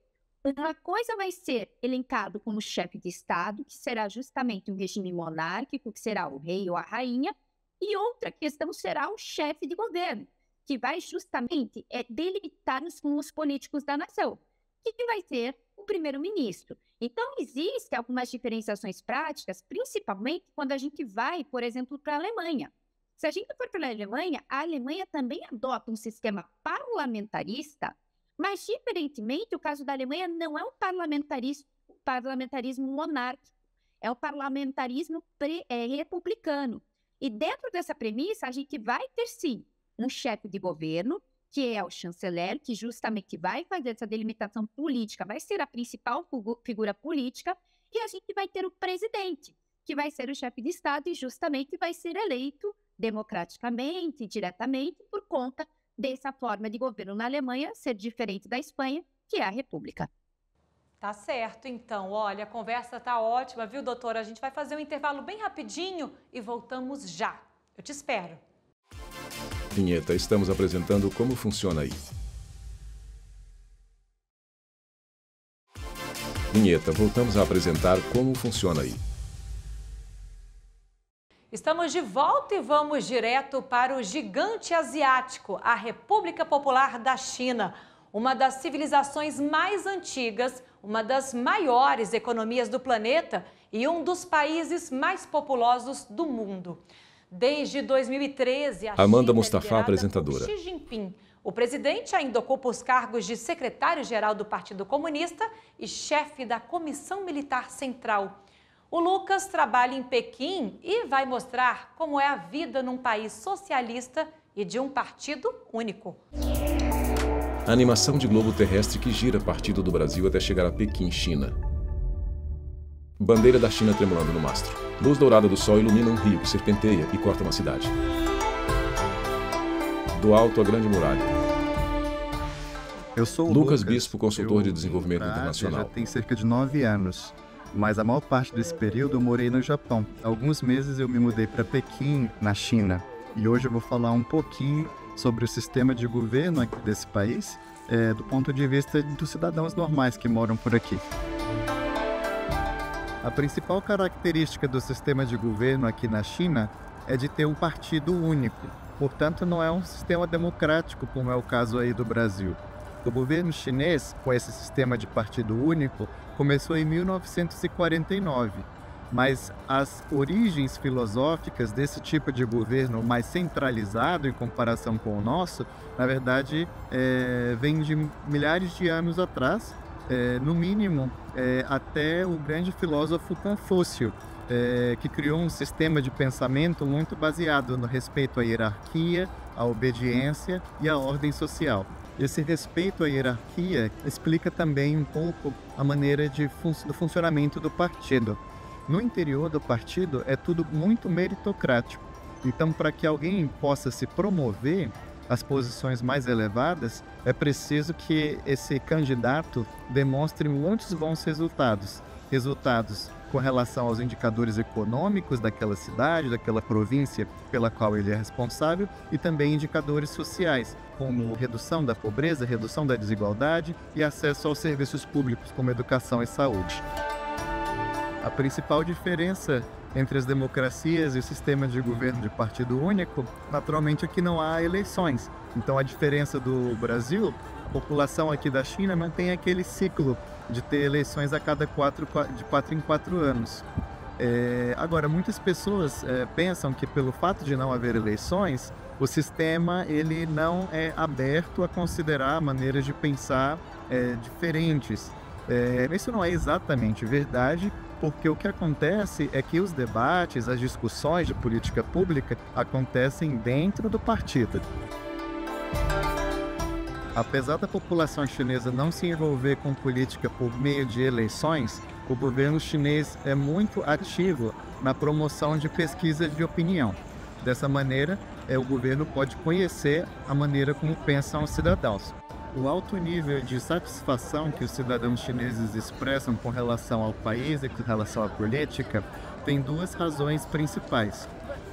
Uma coisa vai ser elencado como chefe de Estado, que será justamente um regime monárquico, que será o rei ou a rainha, e outra questão será o chefe de governo, que vai justamente delimitar os rumos políticos da nação, que vai ser o primeiro-ministro. Então, existem algumas diferenciações práticas, principalmente quando a gente vai, por exemplo, para a Alemanha. Se a gente for para a Alemanha também adota um sistema parlamentar parlamentarista, mas, diferentemente, o caso da Alemanha não é um parlamentarismo monárquico, é o parlamentarismo republicano. E dentro dessa premissa, a gente vai ter, sim, um chefe de governo, que é o chanceler, que justamente vai fazer essa delimitação política, vai ser a principal figura política, e a gente vai ter o presidente, que vai ser o chefe de Estado e justamente vai ser eleito democraticamente, diretamente, por conta dessa forma de governo na Alemanha ser diferente da Espanha, que é a república. Tá certo, então. Olha, a conversa tá ótima, viu, doutora? A gente vai fazer um intervalo bem rapidinho e voltamos já. Eu te espero. Vinheta, estamos apresentando Como Funciona Aí. Vinheta, voltamos a apresentar Como Funciona Aí. Estamos de volta e vamos direto para o gigante asiático, a República Popular da China. Uma das civilizações mais antigas, uma das maiores economias do planeta e um dos países mais populosos do mundo. Desde 2013, a Amanda China Mustafa, é liderada apresentadora. por Xi Jinping. O presidente ainda ocupa os cargos de secretário-geral do Partido Comunista e chefe da Comissão Militar Central. O Lucas trabalha em Pequim e vai mostrar como é a vida num país socialista e de um partido único. A animação de globo terrestre que gira partindo do Brasil até chegar a Pequim, China. Bandeira da China tremulando no mastro. Luz dourada do sol ilumina um rio que serpenteia e corta uma cidade. Do alto a grande muralha. Eu sou o Lucas Bispo, consultor de desenvolvimento na Ásia, internacional. Já tem cerca de 9 anos, mas a maior parte desse período eu morei no Japão. Há alguns meses eu me mudei para Pequim, na China, e hoje eu vou falar um pouquinho sobre o sistema de governo aqui desse país, do ponto de vista dos cidadãos normais que moram por aqui. A principal característica do sistema de governo aqui na China é de ter um partido único. Portanto, não é um sistema democrático, como é o caso aí do Brasil. O governo chinês, com esse sistema de partido único, começou em 1949. Mas as origens filosóficas desse tipo de governo mais centralizado em comparação com o nosso, na verdade, vem de milhares de anos atrás, no mínimo até o grande filósofo Confúcio, que criou um sistema de pensamento muito baseado no respeito à hierarquia, à obediência e à ordem social. Esse respeito à hierarquia explica também um pouco a maneira do funcionamento do partido. No interior do partido é tudo muito meritocrático. Então, para que alguém possa se promover às posições mais elevadas, é preciso que esse candidato demonstre muitos bons resultados. Resultados com relação aos indicadores econômicos daquela cidade, daquela província pela qual ele é responsável, e também indicadores sociais, como redução da pobreza, redução da desigualdade e acesso aos serviços públicos, como educação e saúde. A principal diferença entre as democracias e o sistema de governo de partido único, naturalmente, é que não há eleições. Então, a diferença do Brasil, a população aqui da China mantém aquele ciclo de ter eleições a cada de 4 em 4 anos. Agora, muitas pessoas pensam que pelo fato de não haver eleições, o sistema ele não é aberto a considerar maneiras de pensar diferentes. Isso não é exatamente verdade, porque o que acontece é que os debates, as discussões de política pública acontecem dentro do partido. Apesar da população chinesa não se envolver com política por meio de eleições, o governo chinês é muito ativo na promoção de pesquisas de opinião. Dessa maneira, o governo pode conhecer a maneira como pensam os cidadãos. O alto nível de satisfação que os cidadãos chineses expressam com relação ao país e com relação à política tem 2 razões principais.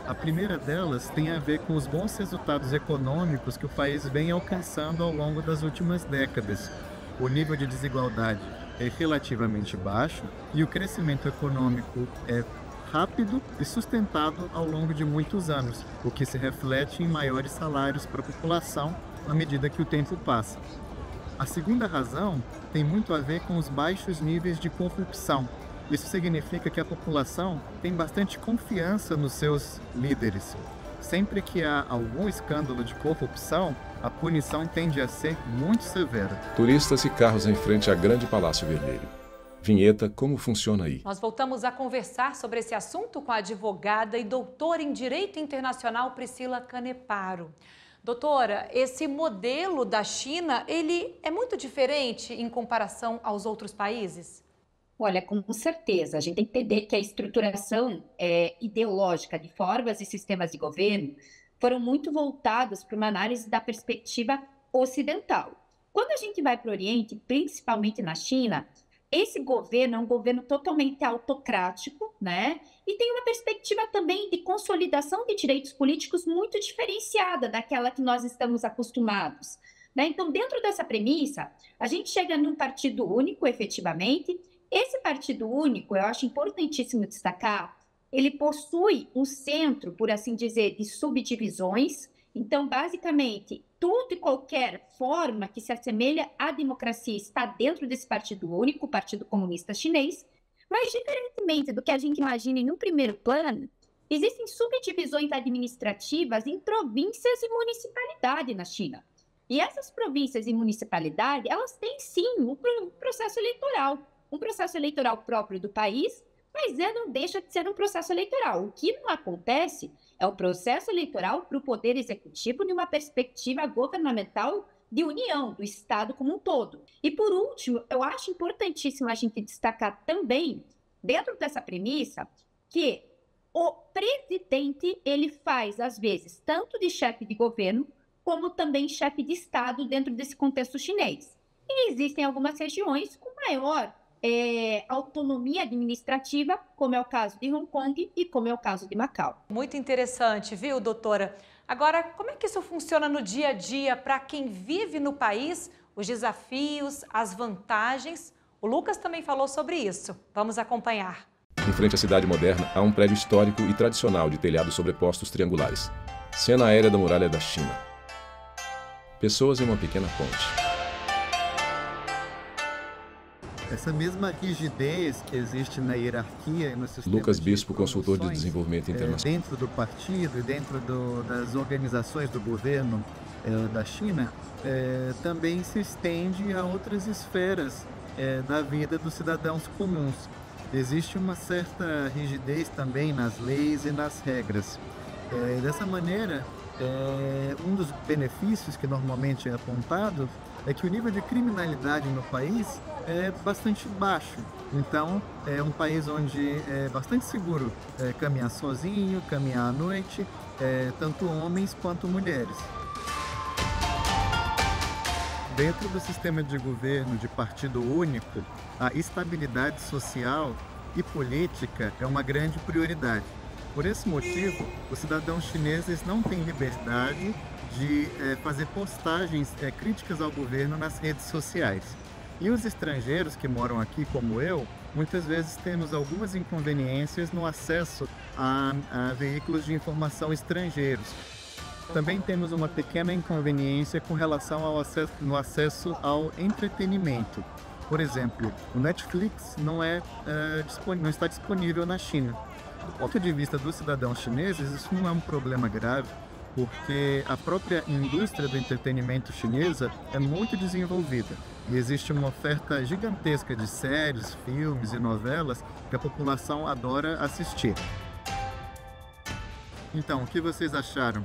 A primeira delas tem a ver com os bons resultados econômicos que o país vem alcançando ao longo das últimas décadas. O nível de desigualdade é relativamente baixo e o crescimento econômico é rápido e sustentado ao longo de muitos anos, o que se reflete em maiores salários para a população à medida que o tempo passa. A segunda razão tem muito a ver com os baixos níveis de corrupção. Isso significa que a população tem bastante confiança nos seus líderes. Sempre que há algum escândalo de corrupção, a punição tende a ser muito severa. Turistas e carros em frente a Grande Palácio Vermelho. Vinheta, como funciona aí? Nós voltamos a conversar sobre esse assunto com a advogada e doutora em Direito Internacional Priscila Caneparo. Doutora, esse modelo da China, ele é muito diferente em comparação aos outros países? Olha, com certeza, a gente tem que entender que a estruturação ideológica de formas e sistemas de governo foram muito voltados para uma análise da perspectiva ocidental. Quando a gente vai para o Oriente, principalmente na China, esse governo é um governo totalmente autocrático, né? E tem uma perspectiva também de consolidação de direitos políticos muito diferenciada daquela que nós estamos acostumados, né? Então, dentro dessa premissa, a gente chega num partido único, efetivamente. Esse partido único, eu acho importantíssimo destacar, ele possui um centro, por assim dizer, de subdivisões. Então, basicamente, tudo e qualquer forma que se assemelha à democracia está dentro desse partido único, o Partido Comunista Chinês. Mas, diferentemente do que a gente imagina no primeiro plano, existem subdivisões administrativas em províncias e municipalidades na China. E essas províncias e municipalidades, elas têm sim um processo eleitoral próprio do país, mas não deixa de ser um processo eleitoral. O que não acontece é o processo eleitoral para o Poder Executivo de uma perspectiva governamental de união, do Estado como um todo. E, por último, eu acho importantíssimo a gente destacar também, dentro dessa premissa, que o presidente, ele faz, às vezes, tanto de chefe de governo, como também chefe de Estado dentro desse contexto chinês. E existem algumas regiões com maior autonomia administrativa, como é o caso de Hong Kong e como é o caso de Macau. Muito interessante, viu, doutora? Agora, como é que isso funciona no dia a dia para quem vive no país, os desafios, as vantagens? O Lucas também falou sobre isso. Vamos acompanhar. Em frente à cidade moderna, há um prédio histórico e tradicional de telhados sobrepostos triangulares. Cena aérea da muralha da China. Pessoas em uma pequena ponte. Essa mesma rigidez que existe na hierarquia e no sistema Lucas Bispo, consultor de desenvolvimento internacional. Dentro do partido e dentro das organizações do governo da China, também se estende a outras esferas da vida dos cidadãos comuns. Existe uma certa rigidez também nas leis e nas regras. Dessa maneira, um dos benefícios que normalmente é apontado é que o nível de criminalidade no país é bastante baixo. Então, é um país onde é bastante seguro caminhar sozinho, caminhar à noite, tanto homens quanto mulheres. Dentro do sistema de governo de partido único, a estabilidade social e política é uma grande prioridade. Por esse motivo, os cidadãos chineses não têm liberdade de fazer postagens críticas ao governo nas redes sociais. E os estrangeiros que moram aqui, como eu, muitas vezes temos algumas inconveniências no acesso a veículos de informação estrangeiros. Também temos uma pequena inconveniência com relação ao acesso ao entretenimento. Por exemplo, o Netflix não está disponível na China. Do ponto de vista dos cidadãos chineses, isso não é um problema grave, porque a própria indústria do entretenimento chinesa é muito desenvolvida. E existe uma oferta gigantesca de séries, filmes e novelas que a população adora assistir. Então, o que vocês acharam?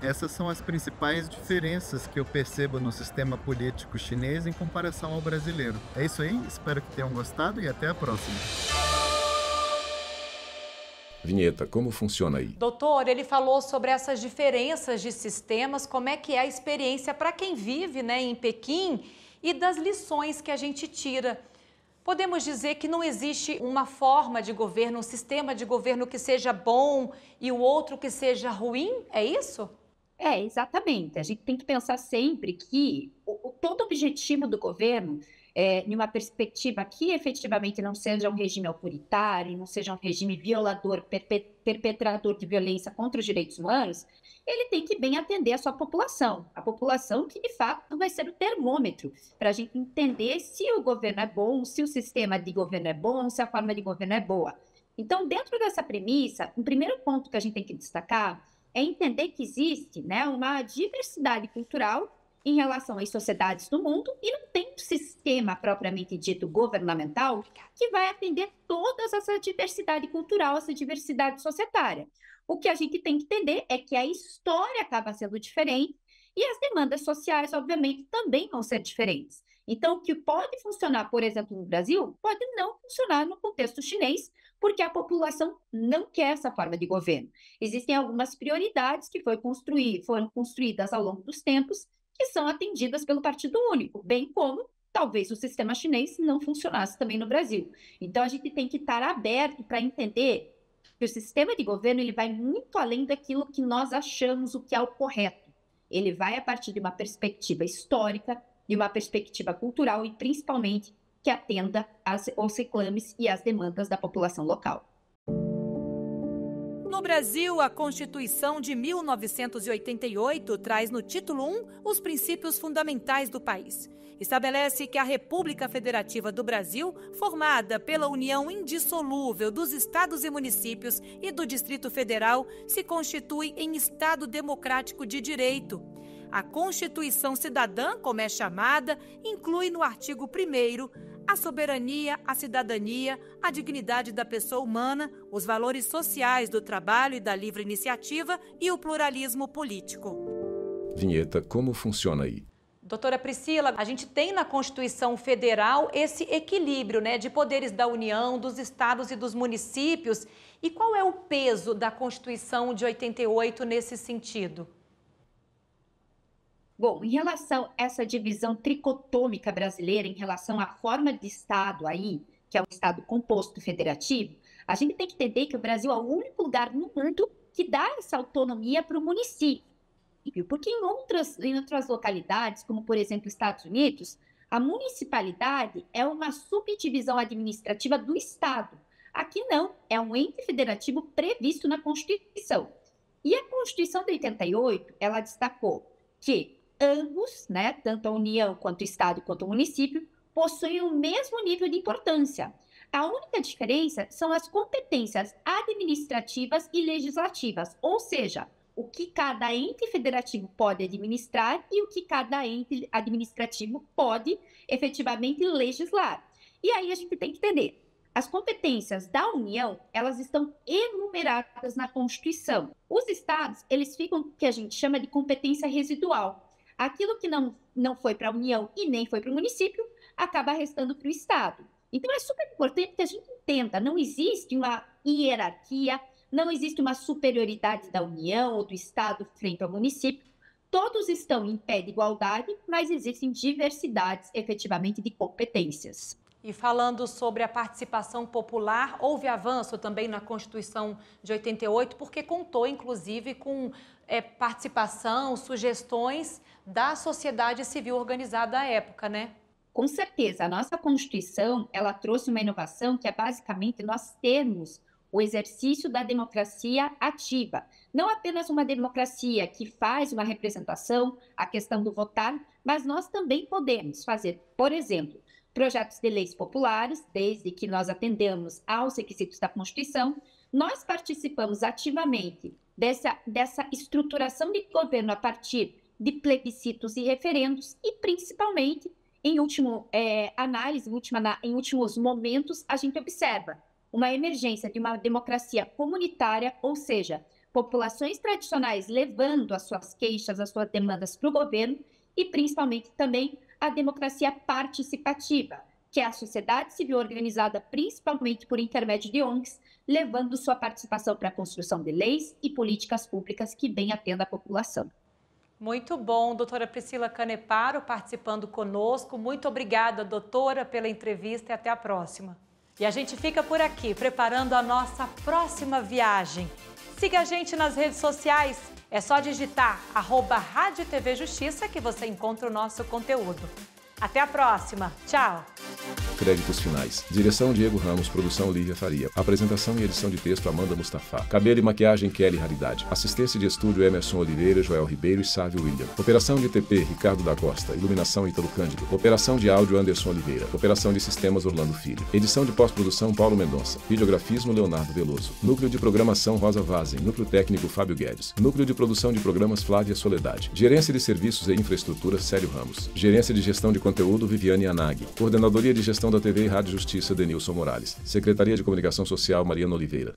Essas são as principais diferenças que eu percebo no sistema político chinês em comparação ao brasileiro. É isso aí, espero que tenham gostado e até a próxima. Vinheta, como funciona aí? Doutor, ele falou sobre essas diferenças de sistemas, como é que é a experiência para quem vive, em Pequim e das lições que a gente tira. Podemos dizer que não existe uma forma de governo, um sistema de governo que seja bom e o outro que seja ruim? É isso? Exatamente. A gente tem que pensar sempre que todo objetivo do governo em uma perspectiva que efetivamente não seja um regime autoritário, não seja um regime violador, perpetrador de violência contra os direitos humanos, ele tem que bem atender a sua população. A população que, de fato, vai ser o termômetro para a gente entender se o governo é bom, se o sistema de governo é bom, se a forma de governo é boa. Então, dentro dessa premissa, o primeiro ponto que a gente tem que destacar é entender que existe, né, uma diversidade cultural em relação às sociedades do mundo e não tem um sistema propriamente dito governamental que vai atender toda essa diversidade cultural, essa diversidade societária. O que a gente tem que entender é que a história acaba sendo diferente e as demandas sociais, obviamente, também vão ser diferentes. Então, o que pode funcionar, por exemplo, no Brasil, pode não funcionar no contexto chinês, porque a população não quer essa forma de governo. Existem algumas prioridades que foram construídas ao longo dos tempos que são atendidas pelo Partido Único, bem como talvez o sistema chinês não funcionasse também no Brasil. Então, a gente tem que estar aberto para entender que o sistema de governo ele vai muito além daquilo que nós achamos o que é o correto. Ele vai a partir de uma perspectiva histórica, de uma perspectiva cultural e, principalmente, que atenda aos reclames e às demandas da população local. No Brasil, a Constituição de 1988 traz no título 1 os princípios fundamentais do país. Estabelece que a República Federativa do Brasil, formada pela união indissolúvel dos estados e municípios e do Distrito Federal, se constitui em Estado democrático de direito. A Constituição Cidadã, como é chamada, inclui no artigo 1º a soberania, a cidadania, a dignidade da pessoa humana, os valores sociais do trabalho e da livre iniciativa e o pluralismo político. Vinheta, como funciona aí? Doutora Priscila, a gente tem na Constituição Federal esse equilíbrio, né, de poderes da União, dos estados e dos municípios. E qual é o peso da Constituição de 88 nesse sentido? Bom, em relação a essa divisão tricotômica brasileira, em relação à forma de Estado aí, que é um Estado composto federativo, a gente tem que entender que o Brasil é o único lugar no mundo que dá essa autonomia para o município. Porque em outras localidades, como por exemplo Estados Unidos, a municipalidade é uma subdivisão administrativa do Estado. Aqui não, é um ente federativo previsto na Constituição. E a Constituição de 88, ela destacou que ambos, né, tanto a União quanto o Estado quanto o município, possuem o mesmo nível de importância. A única diferença são as competências administrativas e legislativas, ou seja, o que cada ente federativo pode administrar e o que cada ente administrativo pode efetivamente legislar. E aí a gente tem que entender, as competências da União, elas estão enumeradas na Constituição. Os estados, eles ficam o que a gente chama de competência residual. Aquilo que não foi para a União e nem foi para o município, acaba restando para o Estado. Então, é super importante que a gente entenda, não existe uma hierarquia, não existe uma superioridade da União ou do Estado frente ao município. Todos estão em pé de igualdade, mas existem diversidades, efetivamente, de competências. E falando sobre a participação popular, houve avanço também na Constituição de 88, porque contou, inclusive, com participação, sugestões da sociedade civil organizada à época, né? Com certeza, a nossa Constituição, ela trouxe uma inovação que é basicamente nós termos o exercício da democracia ativa. Não apenas uma democracia que faz uma representação, a questão do votar, mas nós também podemos fazer, por exemplo, projetos de leis populares, desde que nós atendamos aos requisitos da Constituição, nós participamos ativamente dessa estruturação de governo a partir de plebiscitos e referendos e, principalmente, em última análise, em últimos momentos, a gente observa uma emergência de uma democracia comunitária, ou seja, populações tradicionais levando as suas queixas, as suas demandas para o governo e, principalmente, também a democracia participativa, que é a sociedade civil organizada principalmente por intermédio de ONGs, levando sua participação para a construção de leis e políticas públicas que bem atendam a população. Muito bom, doutora Priscila Caneparo participando conosco. Muito obrigada, doutora, pela entrevista e até a próxima. E a gente fica por aqui, preparando a nossa próxima viagem. Siga a gente nas redes sociais, é só digitar @Rádio TV Justiça que você encontra o nosso conteúdo. Até a próxima, tchau! Créditos finais. Direção Diego Ramos, produção Lívia Faria. Apresentação e edição de texto Amanda Mustafa. Cabelo e maquiagem Kelly Raridade. Assistência de estúdio Emerson Oliveira, Joel Ribeiro e Sávio William. Operação de TP Ricardo da Costa. Iluminação Ítalo Cândido. Operação de áudio Anderson Oliveira. Operação de sistemas Orlando Filho. Edição de pós-produção Paulo Mendonça. Videografismo Leonardo Veloso. Núcleo de programação Rosa Vazen. Núcleo técnico Fábio Guedes. Núcleo de produção de programas Flávia Soledade. Gerência de serviços e infraestrutura Célio Ramos. Gerência de gestão de conteúdo Viviane Anag. Coordenadoria de gestão da TV e Rádio Justiça Denilson Morales. Secretaria de Comunicação Social Mariana Oliveira.